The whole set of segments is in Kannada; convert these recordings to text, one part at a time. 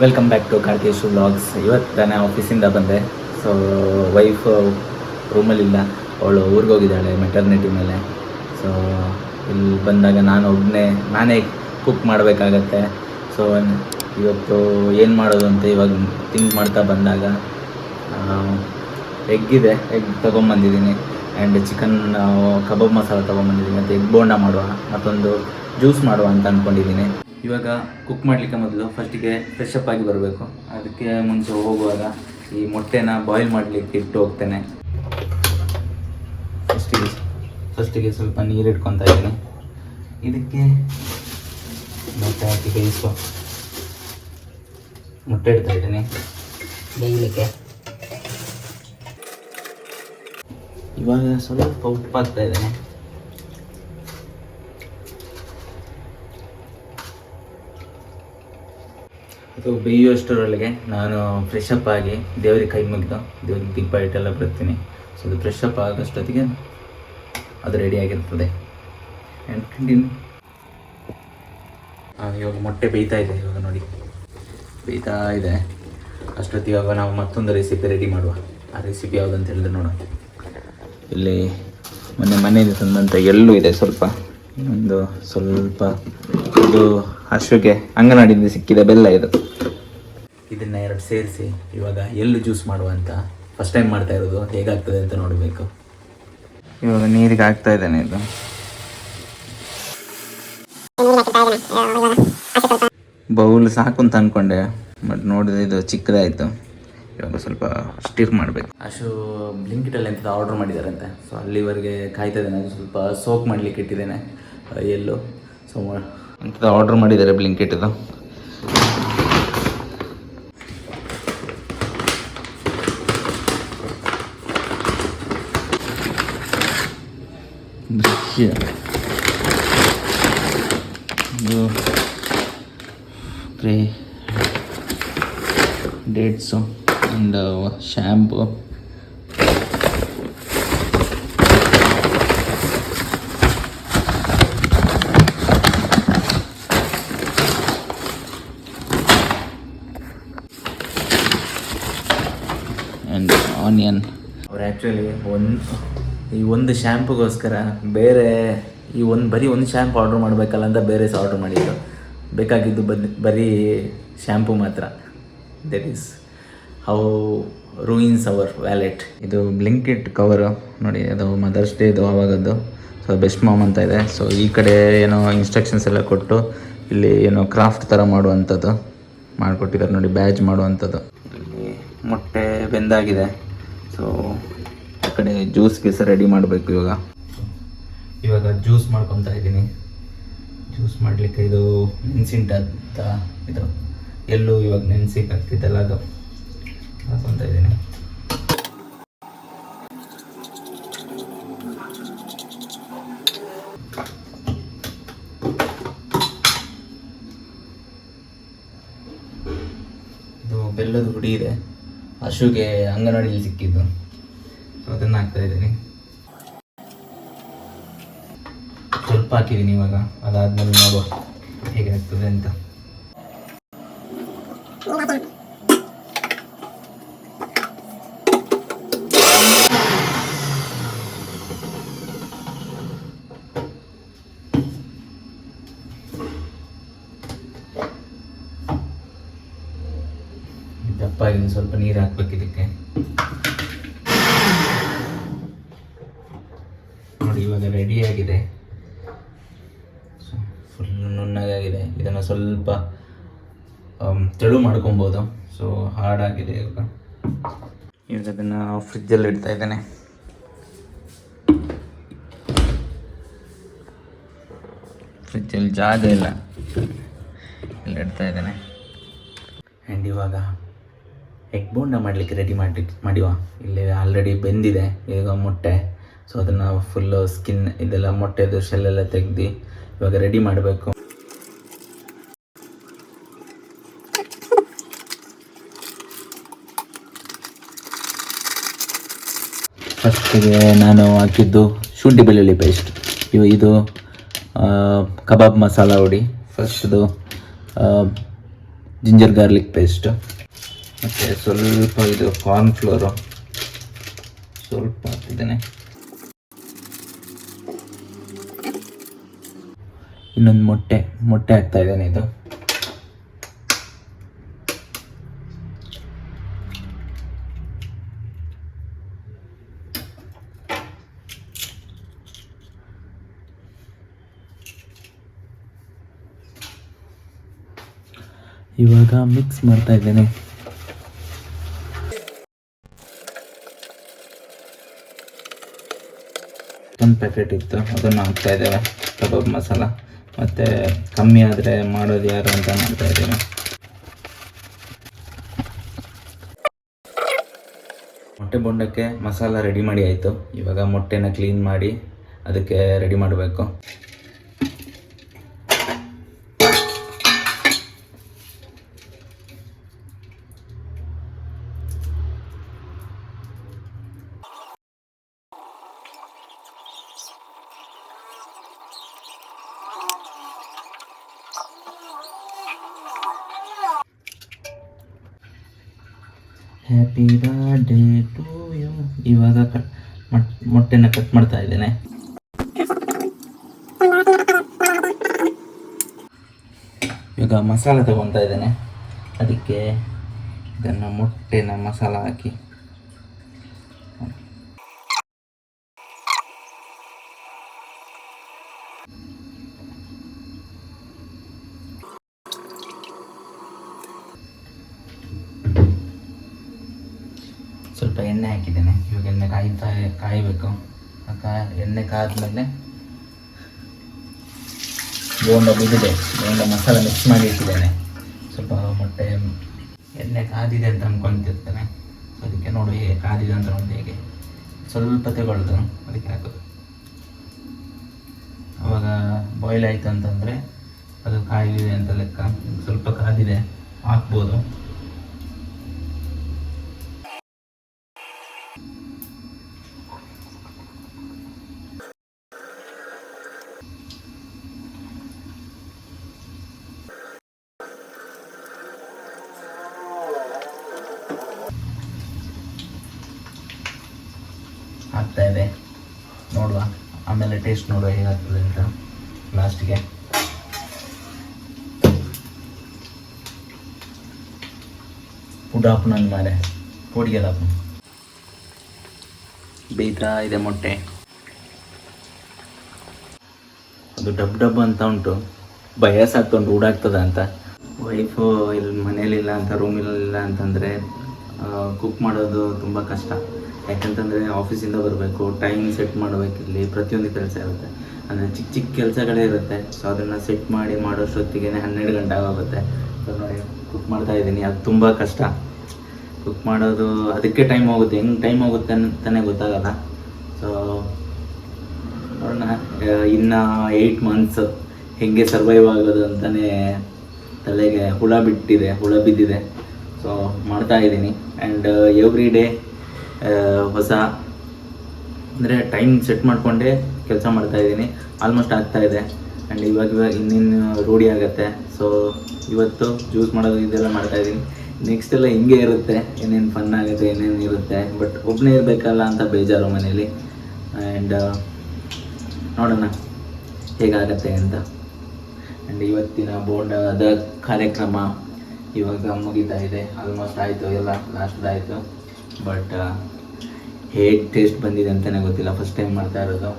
Welcome back to Karkesh vlogs. ಇವತ್ತು ನಾನು ಆಫೀಸಿಂದ ಬಂದೆ. ಸೊ ವೈಫ್ ರೂಮಲ್ಲಿಲ್ಲ, ಅವಳು ಊರಿಗೆ ಹೋಗಿದ್ದಾಳೆ ಮೆಟರ್ನಿಟಿ ಮೇಲೆ. ಸೊ ಇಲ್ಲಿ ಬಂದಾಗ ನಾನೇ ಕುಕ್ ಮಾಡಬೇಕಾಗತ್ತೆ. ಸೊ ಇವತ್ತು ಏನು ಮಾಡೋದು ಅಂತ ಇವಾಗ ಥಿಂಕ್ ಮಾಡ್ತಾ ಬಂದಾಗ ಎಗ್ ತೊಗೊಂಬಂದಿದ್ದೀನಿ ಆ್ಯಂಡ್ ಚಿಕನ್ ಕಬಾಬ್ ಮಸಾಲ ತೊಗೊಂಬಂದಿದ್ದೀನಿ ಮತ್ತು ಎಗ್ ಬೋಂಡ ಮಾಡುವ, ಮತ್ತೊಂದು ಜ್ಯೂಸ್ ಮಾಡುವ ಅಂತ ಅಂದ್ಕೊಂಡಿದ್ದೀನಿ. ಇವಾಗ ಕುಕ್ ಮಾಡಲಿಕ್ಕೆ ಮೊದಲು ಫಸ್ಟಿಗೆ ಫ್ರೆಶ್ ಅಪ್ ಆಗಿ ಬರಬೇಕು. ಅದಕ್ಕೆ ಮುಂಚೆ ಹೋಗುವಾಗ ಈ ಮೊಟ್ಟೆನ ಬಾಯ್ಲ್ ಮಾಡಲಿಕ್ಕೆ ಇಟ್ಟು ಹೋಗ್ತೇನೆ. ಫಸ್ಟಿಗೆ ಸ್ವಲ್ಪ ನೀರು ಇಟ್ಕೊತಾ ಇದ್ದೀನಿ. ಇದಕ್ಕೆ ಮೊಟ್ಟೆ ಹಾಕಿ ಬೇಯಿಸುವ. ಮೊಟ್ಟೆ ಇಡ್ತಾ ಇದ್ದೀನಿ ಬೇಯಲಿಕ್ಕೆ. ಇವಾಗ ಸ್ವಲ್ಪ ಉಪ್ಪು ಹಾಕ್ತಾ ಇದ್ದೇನೆ. ಅದು ಬೇಯುವಷ್ಟರೊಳಗೆ ನಾನು ಫ್ರೆಶ್ ಅಪ್ ಆಗಿ ದೇವ್ರಿಗೆ ಕೈ ಮುಗಿದು ದೇವ್ರಿಗೆ ದೀಪ ಇಟ್ಟೆಲ್ಲ ಬರ್ತೀನಿ. ಸೊ ಅದು ಫ್ರೆಶ್ ಅಪ್ ಆಗೋಷ್ಟೊತ್ತಿಗೆ ಅದು ರೆಡಿಯಾಗಿರ್ತದೆ. And continue. ಇವಾಗ ಮೊಟ್ಟೆ ಬೇಯ್ತಾ ಇದೆ. ಇವಾಗ ನೋಡಿ ಬೇಯ್ತಾ ಇದೆ. ಅಷ್ಟೊತ್ತಿಗೆ ಇವಾಗ ನಾವು ಮತ್ತೊಂದು ರೆಸಿಪಿ ರೆಡಿ ಮಾಡುವ. ಆ ರೆಸಿಪಿ ಯಾವುದಂತ ಹೇಳಿದ್ರೆ ನೋಡೋಣ. ಇಲ್ಲಿ ಮನೆಯಲ್ಲಿ ತಂದಂಥ ಎಳ್ಳು ಇದೆ ಸ್ವಲ್ಪ ಇದು ಹಸುಗೆ ಅಂಗನವಾಡಿಯಿಂದ ಸಿಕ್ಕಿದೆ ಬೆಲ್ಲ. ಇದನ್ನು ಎರಡು ಸೇರಿಸಿ ಇವಾಗ ಎಳ್ಳು ಜ್ಯೂಸ್ ಮಾಡುವ ಅಂತ ಫಸ್ಟ್ ಟೈಮ್ ಮಾಡ್ತಾ ಇರೋದು. ಹೇಗಾಗ್ತದೆ ಅಂತ ನೋಡಬೇಕು. ಇವಾಗ ನೀರಿಗೆ ಹಾಕ್ತಾ ಇದ್ದೇನೆ. ಇದು ಬೌಲ್ ಸಾಕು ಅಂತ ಅಂದ್ಕೊಂಡೆ, ಬಟ್ ನೋಡಿದ್ರೆ ಇದು ಚಿಕ್ಕದಾಯಿತು. ಇವಾಗ ಸ್ವಲ್ಪ ಸ್ಟಿರ್ ಮಾಡಬೇಕು. ಅಶು ಬ್ಲಿಂಕಿಟಲ್ಲಿ ಎಂಥದ್ದು ಆರ್ಡ್ರ್ ಮಾಡಿದ್ದಾರಂತೆ. ಸೊ ಅಲ್ಲಿವರೆಗೆ ಕಾಯ್ತಾ ಇದ್ದೇನೆ. ಸ್ವಲ್ಪ ಸೋಕ್ ಮಾಡಲಿಕ್ಕೆ ಇಟ್ಟಿದ್ದೇನೆ ಎಲ್ಲು. ಸೊ ಅಂಥದ್ದು ಆರ್ಡ್ರ್ ಮಾಡಿದ್ದಾರೆ ಬ್ಲಿಂಕಿಟದು. Dates and shampoo. And onion. ಅವ್ರು ಆ್ಯಕ್ಚುಲಿ ಒಂದು ಶ್ಯಾಂಪುಗೋಸ್ಕರ ಬೇರೆ ಬರೀ ಒಂದು ಶ್ಯಾಂಪು ಆರ್ಡ್ರ್ ಮಾಡಬೇಕಲ್ಲ ಅಂತ ಬೇರೆ ಸಹ ಆರ್ಡ್ರ್ ಮಾಡಿದ್ರು. ಬೇಕಾಗಿದ್ದು ಬರೀ ಶ್ಯಾಂಪು ಮಾತ್ರ. That is how ruins our wallet. ಇದು ಬ್ಲಿಂಕಿಟ್ ಕವರು ನೋಡಿ, ಅದು ಮದರ್ಸ್ ಡೇದು ಆವಾಗದ್ದು. ಸೊ ಬೆಸ್ಟ್ ಮಾಮ್ ಅಂತ ಇದೆ. ಸೊ ಈ ಕಡೆ ಏನೋ ಇನ್ಸ್ಟ್ರಕ್ಷನ್ಸ್ ಎಲ್ಲ ಕೊಟ್ಟು ಇಲ್ಲಿ ಏನೋ ಕ್ರಾಫ್ಟ್ ಥರ ಮಾಡುವಂಥದ್ದು ಮಾಡಿಕೊಟ್ಟಿದ್ದಾರೆ ನೋಡಿ, ಬ್ಯಾಜ್ ಮಾಡುವಂಥದ್ದು. ಇಲ್ಲಿ ಮೊಟ್ಟೆ ಬೆಂದಾಗಿದೆ. ಸೊ ಆ ಕಡೆ ಜ್ಯೂಸ್ಗೆ ಸಹ ರೆಡಿ ಮಾಡಬೇಕು. ಇವಾಗ ಜ್ಯೂಸ್ ಮಾಡ್ಕೊತಾ ಇದ್ದೀನಿ. ಜ್ಯೂಸ್ ಮಾಡಲಿಕ್ಕೆ ಇದು ನೆನೆಸಿಂಟ ಇದು ಎಲ್ಲೂ ಇವಾಗ ನೆನೆಸಿಕ್ಕೆ ಆಗ್ತಿದ್ದಲ್ಲ, ಅದು ಹಾಕೊತಾ ಇದ್ದೀನಿ. ಇದು ಬೆಲ್ಲದ ಹುಡಿ ಇದೆ, ಹಸುಗೆ ಅಂಗನವಾಡಿಯಲ್ಲಿ ಸಿಕ್ಕಿದ್ದು. ಸೊ ಅದನ್ನು ಹಾಕ್ತಾ ಇದ್ದೀನಿ. ಸ್ವಲ್ಪ ಹಾಕಿದ್ದೀನಿ ಇವಾಗ. ಅದಾದ್ಮೇಲೆ ನೋಡುವ ಹೇಗೆ ಆಗ್ತದೆ ಅಂತ. ದಪ್ಪ ಆಗಿದೆ, ಸ್ವಲ್ಪ ನೀರು ಹಾಕ್ಬೇಕು ಇದಕ್ಕೆ. ನೋಡಿ ಇವಾಗ ರೆಡಿಯಾಗಿದೆ. ಫುಲ್ ನುಣ್ಣಗಾಗಿದೆ. ಇದನ್ನು ಸ್ವಲ್ಪ ತೆಳು ಮಾಡ್ಕೊಬೋದು. ಸೊ ಹಾರ್ಡಾಗಿದೆ ಇವಾಗ ಅದನ್ನು ಫ್ರಿಜ್ಜಲ್ಲಿ ಇಡ್ತಾ ಇದ್ದೇನೆ. ಫ್ರಿಜ್ಜಲ್ಲಿ ಜಾಗ ಇಲ್ಲ, ಇಲ್ಲಿ ಇಡ್ತಾ ಇದ್ದೇನೆ. ಆ್ಯಂಡ್ ಇವಾಗ ಎಗ್ ಬೋಂಡ ಮಾಡಲಿಕ್ಕೆ ರೆಡಿ ಮಾಡಿವ. ಇಲ್ಲಿ ಆಲ್ರೆಡಿ ಬೆಂದಿದೆ ಈಗ ಮೊಟ್ಟೆ. ಸೊ ಅದನ್ನು ಫುಲ್ಲು ಸ್ಕಿನ್ ಇದೆಲ್ಲ ಮೊಟ್ಟೆದು ಶೆಲ್ಲೆಲ್ಲ ತೆಗೆದು ಇವಾಗ ರೆಡಿ ಮಾಡಬೇಕು. ಫಸ್ಟಿಗೆ ನಾನು ಹಾಕಿದ್ದು ಶುಂಠಿ ಬೆಳ್ಳುಳ್ಳಿ ಪೇಸ್ಟ್. ಇದು ಕಬಾಬ್ ಮಸಾಲ ಹುಡಿ. ಫಸ್ಟ್ದು ಜಿಂಜರ್ ಗಾರ್ಲಿಕ್ ಪೇಸ್ಟು, ಮತ್ತು ಸ್ವಲ್ಪ ಇದು ಕಾರ್ನ್ಫ್ಲೋರು ಸ್ವಲ್ಪ ಹಾಕ್ತಿದ್ದೇನೆ. ಇನ್ನೊಂದು ಮೊಟ್ಟೆ ಹಾಕ್ತಾ ಇದ್ದೇನೆ. ಇದು ಇವಾಗ ಮಿಕ್ಸ್ ಮಾಡ್ತಾ ಇದ್ದೇನೆ. ಒಂದು ಪ್ಯಾಕೆಟ್ ಇತ್ತು, ಅದನ್ನು ಹಾಕ್ತಾ ಇದ್ದೇವೆ ಕಬಾಬ್ ಮಸಾಲ. ಮತ್ತು ಕಮ್ಮಿ ಆದರೆ ಮಾಡೋದು ಯಾರು ಅಂತ ಮಾಡ್ತಾ ಇದ್ದೇವೆ. ಮೊಟ್ಟೆ ಬೋಂಡಕ್ಕೆ ಮಸಾಲ ರೆಡಿ ಮಾಡಿ ಆಯಿತು. ಇವಾಗ ಮೊಟ್ಟೆನ ಕ್ಲೀನ್ ಮಾಡಿ ಅದಕ್ಕೆ ರೆಡಿ ಮಾಡಬೇಕು. Happy birthday to you. ಇವಾಗ ಮೊಟ್ಟೆನ ಕಟ್ ಮಾಡ್ತಾ ಇದ್ದೇನೆ. ಇವಾಗ ಮಸಾಲ ತಗೊತಾ ಇದ್ದೇನೆ. ಅದಕ್ಕೆ ಇದನ್ನು ಮೊಟ್ಟೆನ ಮಸಾಲ ಹಾಕಿ ಸ್ವಲ್ಪ ಎಣ್ಣೆ ಹಾಕಿದ್ದೇನೆ. ಇವಾಗ ಎಣ್ಣೆ ಕಾಯಬೇಕು. ಎಣ್ಣೆ ಕಾದ್ಮೇಲೆ ಬೋಂಡ ಮಸಾಲ ಮಿಕ್ಸ್ ಮಾಡಿ ಇಟ್ಟಿದ್ದೇನೆ. ಸ್ವಲ್ಪ ಮೊಟ್ಟೆ ಎಣ್ಣೆ ಕಾದಿದೆ ಅಂತ ಅಂದ್ಕೊತಿರ್ತೇನೆ. ಸೊ ಅದಕ್ಕೆ ನೋಡಿ ಹೇಗೆ ಕಾದಿದೆ ಅಂತ ನೋಡಿ, ಹೇಗೆ ಸ್ವಲ್ಪ ತಗೊಳ್ಳೋದು ಅದಕ್ಕೆ ಹಾಕೋದು. ಅವಾಗ ಬಾಯ್ಲ್ ಆಯಿತು ಅಂತಂದರೆ ಅದು ಕಾಯಿದೆ ಅಂತ ಲೆಕ್ಕ. ಸ್ವಲ್ಪ ಕಾದಿದೆ, ಹಾಕ್ಬೋದು. ಆಗ್ತಾ ಇದೆ, ನೋಡುವ. ಆಮೇಲೆ ಟೇಸ್ಟ್ ನೋಡುವ ಹೇಗಾಗ್ತದೆ ಅಂತ ಲಾಸ್ಟಿಗೆ. ಉಡಾಪು ನನ್ನ ಮಾರೆ ಪೋಡಿಗೆಲ್ಲಪ್ಪ ಬೇಯ್ತಾ ಇದೆ ಮೊಟ್ಟೆ. ಅದು ಡಬ್ ಅಂತ ಉಂಟು, ಭಯ ಸಾಕ್ತುಂಟು ಊಡಾಗ್ತದ ಅಂತ. ವೈಫು ಇಲ್ಲಿ ಮನೇಲಿಲ್ಲ ಅಂತ, ರೂಮಿಲ್ಲ ಅಂತಂದರೆ ಕುಕ್ ಮಾಡೋದು ತುಂಬ ಕಷ್ಟ. ಯಾಕಂತಂದರೆ ಆಫೀಸಿಂದ ಬರಬೇಕು, ಟೈಮ್ ಸೆಟ್ ಮಾಡಬೇಕು, ಇಲ್ಲಿ ಪ್ರತಿಯೊಂದು ಕೆಲಸ ಇರುತ್ತೆ. ಅಂದರೆ ಚಿಕ್ಕ ಕೆಲಸಗಳೇ ಇರುತ್ತೆ. ಸೊ ಅದನ್ನು ಸೆಟ್ ಮಾಡಿ ಮಾಡೋಷ್ಟೊತ್ತಿಗೆ 12 ಗಂಟೆ ಆಗೋಗುತ್ತೆ. ಸೊ ನೋಡಿ ಕುಕ್ ಮಾಡ್ತಾಯಿದ್ದೀನಿ. ಅದು ತುಂಬ ಕಷ್ಟ ಕುಕ್ ಮಾಡೋದು. ಅದಕ್ಕೆ ಟೈಮ್ ಹೋಗುತ್ತೆ, ಹೆಂಗೆ ಟೈಮ್ ಹೋಗುತ್ತೆ ಅಂತಲೇ ಗೊತ್ತಾಗಲ್ಲ. ಸೊ ನೋಡೋಣ, ಇನ್ನು 8 ಮಂತ್ಸ್ ಹೇಗೆ ಸರ್ವೈವ್ ಆಗೋದು ಅಂತಲೇ ತಲೆಗೆ ಹುಳ ಬಿದ್ದಿದೆ. ಸೊ ಮಾಡ್ತಾಯಿದ್ದೀನಿ. ಆ್ಯಂಡ್ ಎವ್ರಿ ಡೇ ಹೊಸ ಅಂದರೆ ಟೈಮ್ ಸೆಟ್ ಮಾಡಿಕೊಂಡೇ ಕೆಲಸ ಮಾಡ್ತಾಯಿದ್ದೀನಿ. ಆಲ್ಮೋಸ್ಟ್ ಆಗ್ತಾಯಿದೆ. ಆ್ಯಂಡ್ ಇವಾಗ ಇನ್ನೇನು ರೂಢಿ ಆಗುತ್ತೆ. ಸೊ ಇವತ್ತು ಜ್ಯೂಸ್ ಮಾಡೋದು ಇದೆಲ್ಲ ಮಾಡ್ತಾಯಿದ್ದೀನಿ. ನೆಕ್ಸ್ಟ್ ಎಲ್ಲ ಹಿಂಗೆ ಇರುತ್ತೆ, ಏನೇನು ಫನ್ ಆಗುತ್ತೆ, ಏನೇನು ಇರುತ್ತೆ. ಬಟ್ ಒಬ್ಬನೇ ಇರಬೇಕಲ್ಲ ಅಂತ ಬೇಜಾರು ಮನೇಲಿ. ಆ್ಯಂಡ್ ನೋಡೋಣ ಹೇಗಾಗತ್ತೆ ಅಂತ. ಆ್ಯಂಡ್ ಇವತ್ತಿನ ಬೋಂಡದ ಕಾರ್ಯಕ್ರಮ ಇವಾಗ ಮುಗಿತಾ ಇದೆ. ಆಲ್ಮೋಸ್ಟ್ ಆಯಿತು, ಎಲ್ಲ ಲಾಸ್ಟ್ದಾಯಿತು. ಬಟ್ ಹೇಗೆ ಟೇಸ್ಟ್ ಬಂದಿದೆ ಅಂತಲೇ ಗೊತ್ತಿಲ್ಲ. ಫಸ್ಟ್ ಟೈಮ್ ಮಾಡ್ತಾ ಇರೋದು.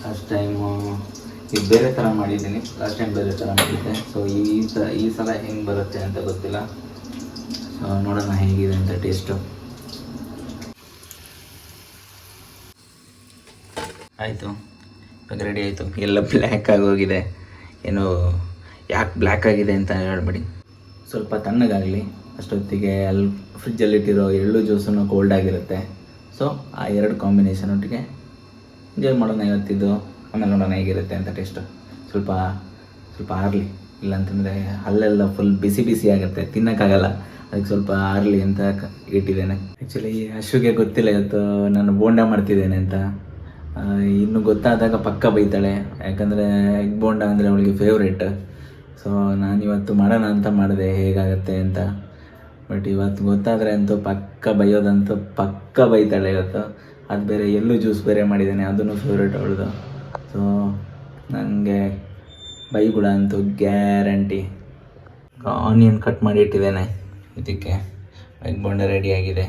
ಲಾಸ್ಟ್ ಟೈಮು ಇದು ಬೇರೆ ಥರ ಮಾಡಿದ್ದೀನಿ, ಲಾಸ್ಟ್ ಟೈಮ್ ಬೇರೆ ಥರ ಮಾಡಿದ್ದೆ. ಸೊ ಈ ಸಲ ಹೆಂಗೆ ಬರುತ್ತೆ ಅಂತ ಗೊತ್ತಿಲ್ಲ. ಸೊ ನೋಡೋಣ ಹೇಗಿದೆ ಅಂತ ಟೇಸ್ಟು. ಆಯಿತು, ಇವಾಗ ರೆಡಿ ಆಯಿತು. ಎಲ್ಲ ಬ್ಲ್ಯಾಕ್ ಆಗೋಗಿದೆ. ಏನೋ ಯಾಕೆ ಬ್ಲ್ಯಾಕ್ ಆಗಿದೆ ಅಂತ ಹೇಳ್ಬೇಡಿ. ಸ್ವಲ್ಪ ತಣ್ಣಗಾಗಲಿ, ಅಷ್ಟೊತ್ತಿಗೆ ಅಲ್ಲಿ ಫ್ರಿಜ್ಜಲ್ಲಿಟ್ಟಿರೋ ಎಳ್ಳು ಜ್ಯೂಸನ್ನು ಕೋಲ್ಡ್ ಆಗಿರುತ್ತೆ. ಸೊ ಆ 2 ಕಾಂಬಿನೇಷನ್ ಒಟ್ಟಿಗೆ ಎಂಜಾಯ್ ಮಾಡೋಣ ಇವತ್ತಿದ್ದು. ಆಮೇಲೆ ನೋಡೋಣ ಹೇಗಿರುತ್ತೆ ಅಂತ ಟೇಸ್ಟು. ಸ್ವಲ್ಪ ಆರಲಿ, ಇಲ್ಲಾಂತಂದರೆ ಅಲ್ಲೆಲ್ಲ ಫುಲ್ ಬಿಸಿ ಆಗುತ್ತೆ, ತಿನ್ನೋಕ್ಕಾಗಲ್ಲ. ಅದಕ್ಕೆ ಸ್ವಲ್ಪ ಆರಲಿ ಅಂತ ಇಟ್ಟಿದ್ದೇನೆ. ಆ್ಯಕ್ಚುಲಿ ಅಶ್ವಿಗೆ ಗೊತ್ತಿಲ್ಲ ಇವತ್ತು ನಾನು ಬೋಂಡ ಮಾಡ್ತಿದ್ದೇನೆ ಅಂತ. ಇನ್ನು ಗೊತ್ತಾದಾಗ ಪಕ್ಕ ಬೈತಾಳೆ. ಯಾಕಂದರೆ ಎಗ್ ಬೋಂಡ ಅಂದರೆ ಅವಳಿಗೆ ಫೇವ್ರೇಟ್. ಸೊ ನಾನಿವತ್ತು ಮಾಡೋಣ ಅಂತ ಮಾಡಿದೆ ಹೇಗಾಗುತ್ತೆ ಅಂತ. ಬಟ್ ಇವತ್ತು ಗೊತ್ತಾದರೆ ಅಂತೂ ಪಕ್ಕ ಬೈಯೋದಂತೂ ಪಕ್ಕ ಬೈತಾಳೆ ಇವತ್ತು. ಅದು ಬೇರೆ ಎಲ್ಲೂ ಜ್ಯೂಸ್ ಬೇರೆ ಮಾಡಿದ್ದೇನೆ, ಅದನ್ನು ಫೇವ್ರೇಟ್ ಅವಳದು. ಸೊ ನನಗೆ ಬೈಗುಳ ಅಂತೂ ಗ್ಯಾರಂಟಿ. ಆನಿಯನ್ ಕಟ್ ಮಾಡಿ ಇಟ್ಟಿದ್ದೇನೆ, ಇದಕ್ಕೆ ಎಗ್ ಬೋಂಡ ರೆಡಿಯಾಗಿದೆ.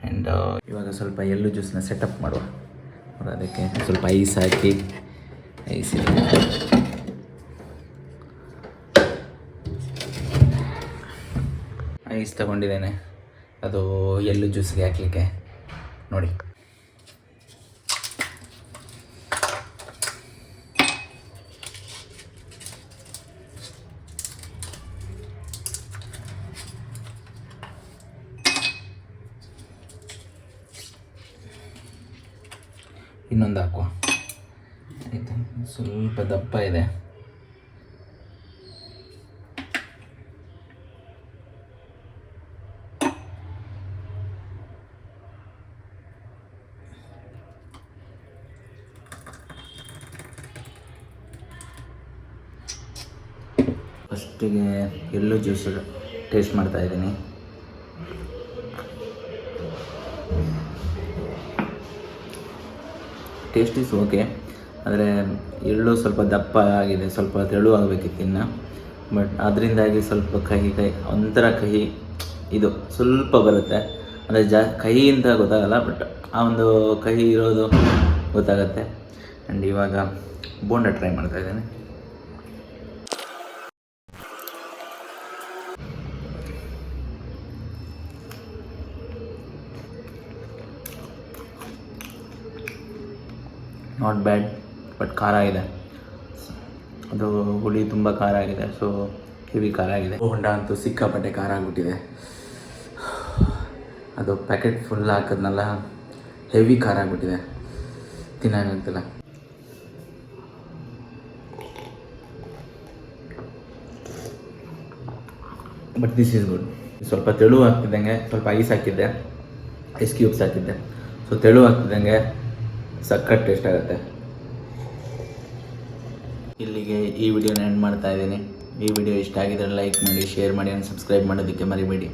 ಆ್ಯಂಡ್ ಇವಾಗ ಸ್ವಲ್ಪ ಎಳ್ಳು ಜ್ಯೂಸನ್ನ ಸೆಟಪ್ ಮಾಡುವ. ಅದಕ್ಕೆ ಸ್ವಲ್ಪ ಐಸ್ ಹಾಕಿ, ಐಸ್ ತಗೊಂಡಿದ್ದೇನೆ, ಅದು ಎಳ್ಳು ಜ್ಯೂಸ್ಗೆ ಹಾಕಲಿಕ್ಕೆ ನೋಡಿ. ಇನ್ನೊಂದು ಹಾಕುವ, ಆಯಿತಾ? ಸ್ವಲ್ಪ ದಪ್ಪ ಇದೆ. ಫಸ್ಟಿಗೆ ಎಳ್ಳು ಜ್ಯೂಸ್ ಟೇಸ್ಟ್ ಮಾಡ್ತಾ ಇದ್ದೀನಿ. ಟೇಸ್ಟ್ ಇಸ್ ಓಕೆ, ಆದರೆ ಎಳ್ಳು ಸ್ವಲ್ಪ ದಪ್ಪ ಆಗಿದೆ, ಸ್ವಲ್ಪ ತೆಳು ಆಗಬೇಕಿತ್ತು ಇನ್ನು. ಬಟ್ ಅದರಿಂದಾಗಿ ಸ್ವಲ್ಪ ಕಹಿ ಒಂಥರ ಕಹಿ ಇದು ಸ್ವಲ್ಪ ಬರುತ್ತೆ. ಅಂದರೆ ಕಹಿ ಅಂತ ಗೊತ್ತಾಗಲ್ಲ, ಬಟ್ ಆ ಒಂದು ಕಹಿ ಇರೋದು ಗೊತ್ತಾಗುತ್ತೆ. ಆ್ಯಂಡ್ ಇವಾಗ ಬೋಂಡ ಟ್ರೈ ಮಾಡ್ತಾ ಇದ್ದೇನೆ. ನಾಟ್ ಬ್ಯಾಡ್, ಬಟ್ ಖಾರ ಇದೆ. ಅದು ಹುಳಿ ತುಂಬ ಖಾರ ಆಗಿದೆ, ಸೊ ಹೆವಿ ಖಾರ ಆಗಿದೆ. ಬೋಂಡ ಅಂತೂ ಸಿಕ್ಕಾಪಟ್ಟೆ ಖಾರ ಆಗಿಬಿಟ್ಟಿದೆ. ಅದು ಪ್ಯಾಕೆಟ್ ಫುಲ್ ಹಾಕಿದ್ನಲ್ಲ, ಹೆವಿ ಖಾರ ಆಗಿಬಿಟ್ಟಿದೆ, ತಿನ್ನೋಕ್ಕಾಗ್ತಿಲ್ಲ. But this is good. ಸ್ವಲ್ಪ ತೆಳು ಹಾಕ್ತಿದ್ದಂಗೆ ಸ್ವಲ್ಪ ಐಸ್ ಹಾಕಿದ್ದೆ, ಐಸ್ ಕ್ಯೂಬ್ಸ್ ಹಾಕಿದ್ದೆ. ಸೊ ತೆಳು ಹಾಕ್ತಿದ್ದಂಗೆ ಸಖತ್ ಟೇಸ್ಟ್ ಆಗುತ್ತೆ. ಇಲ್ಲಿಗೆ ಈ ವಿಡಿಯೋನ ಎಂಡ್ ಮಾಡ್ತಾ ಇದ್ದೀನಿ. ಈ ವಿಡಿಯೋ ಇಷ್ಟ ಆಗಿದ್ರೆ ಲೈಕ್ ಮಾಡಿ, ಶೇರ್ ಮಾಡಿ, ಆ್ಯಂಡ್ ಸಬ್ಸ್ಕ್ರೈಬ್ ಮಾಡೋದಕ್ಕೆ ಮರಿಬೇಡಿ.